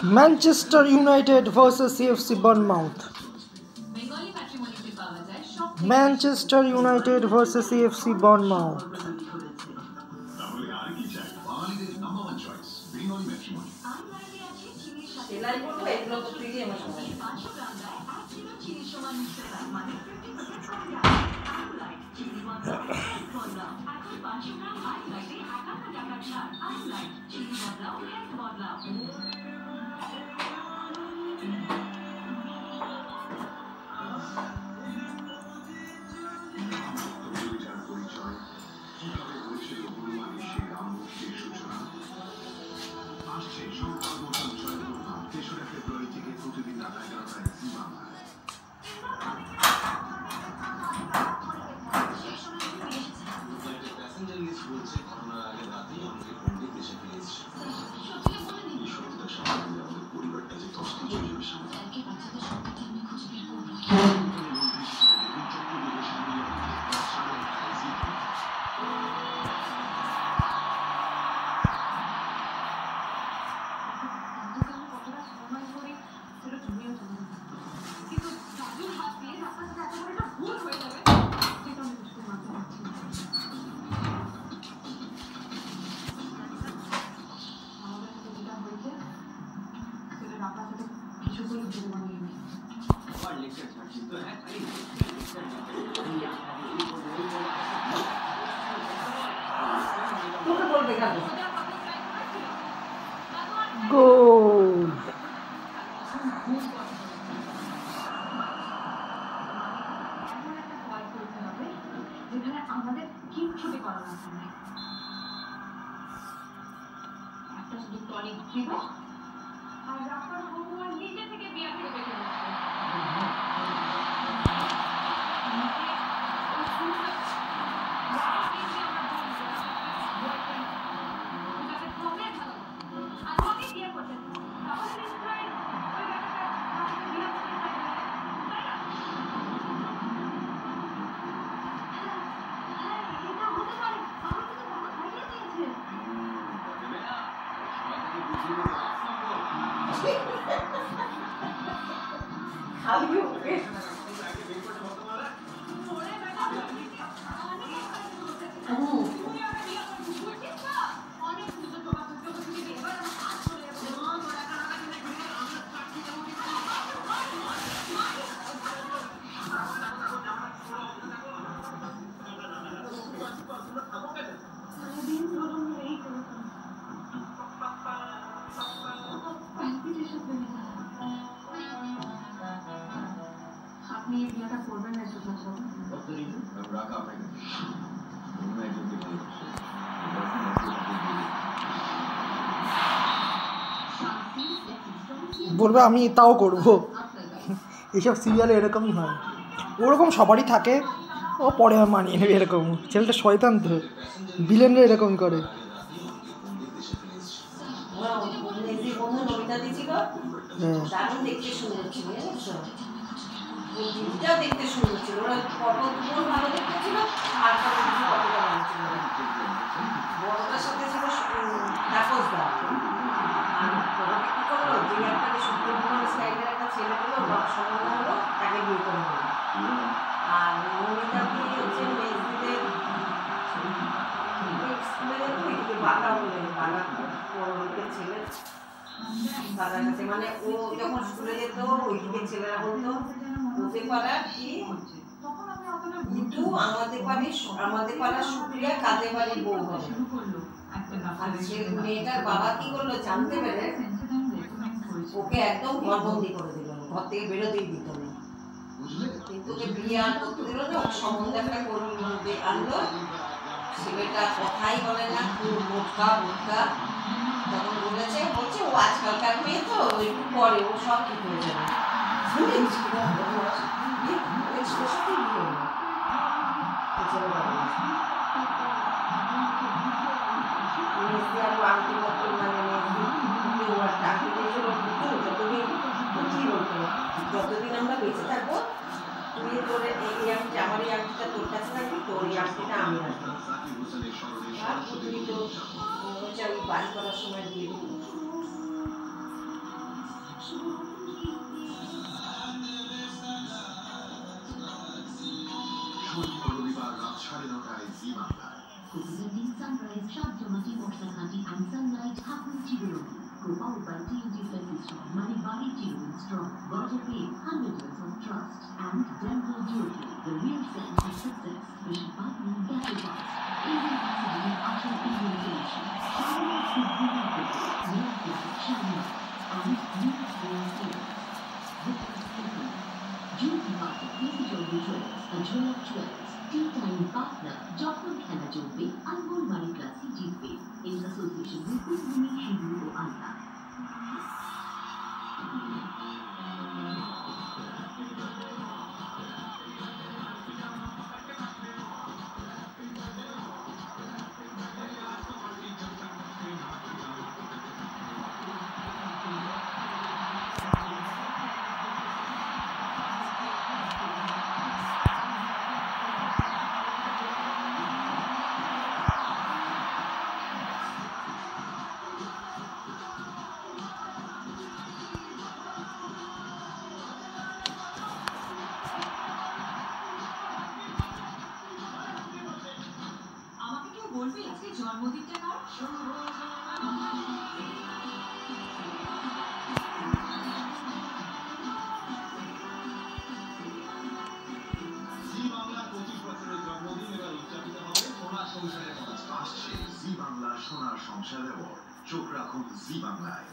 Manchester United versus AFC Bournemouth. Manchester United versus AFC Bournemouth. Goal. বলবে আমি তাও করবো, এইসব সিরিয়ালে এরকমই হয়, ওরকম সবারই থাকে, ও পরে মানিয়ে নেবে এরকম। ছেলেটা শয়তান তো, ভিলেনরা এরকম করে। মানে ও যখন স্কুলে যেত ওইদিকে ছেলেরা বলতো ওদের পাড়ার কি কিন্তু আমাদের পাড়ার শুক্রিয়া কাজে বাড়ির বউ হবে। মেয়েটার বাবা কি করলো জানতে পেরে ওকে একদম ঘরবন্দি করে দিল, ঘর থেকে বেরোতেই দিত না। কিন্তু ওকে বিয়ে আর করতে দিল না, সম্বন্ধে একটা আনলো, ছেলেটা কথাই বলে না, খুব মোটকা মোটকা। তখন বলছে ও আজকালকার মেয়ে তো একটু পরে ও সব ঠিক হয়ে যাবে। যতদিন আমরা বেঁচে থাকবো তুমি তোর এই আংটি, আমার এই আংটিটা তোর কাছে থাকবি, তোর এই আংটিটা আমি রাখবো। আর তুমি তো বাড়ি করার সময় দিয়ে দিল। রবিবার রাত 9:30টায় জি বাংলায়। Copenhagen Sunrise Shabjamati Morsakati and Sunlight Hakun Chiburon. Co-powered by TNT Flexi-Strong, Manibari Chiburon Strong, Roger Pay, 100 years of trust, and Dental Jewelry, the real sense of success. Mission partner, Ghetto Pass. Asian Pacific Usher Invitation. China Food Market, New Flight China, and New World Series. Witness People. Jewelry Partner, Easy Jewelry Trades, a Jewel of Jewels. Tea Time Partner, Jokon Khela Jolbe, Anmol Money Classy Jeepway, in association with Kusmini Shibu Anta. বলবি আজকে জন্মদিনটা কার? জি বাংলার 25 বছরের জন্মদিন এবার উদযাপিত হবে সোনার সংসারের মঞ্চ। আসছে জি বাংলার সোনার সংসার অ্যাওয়ার্ড। চোখ রাখুন জি বাংলায়।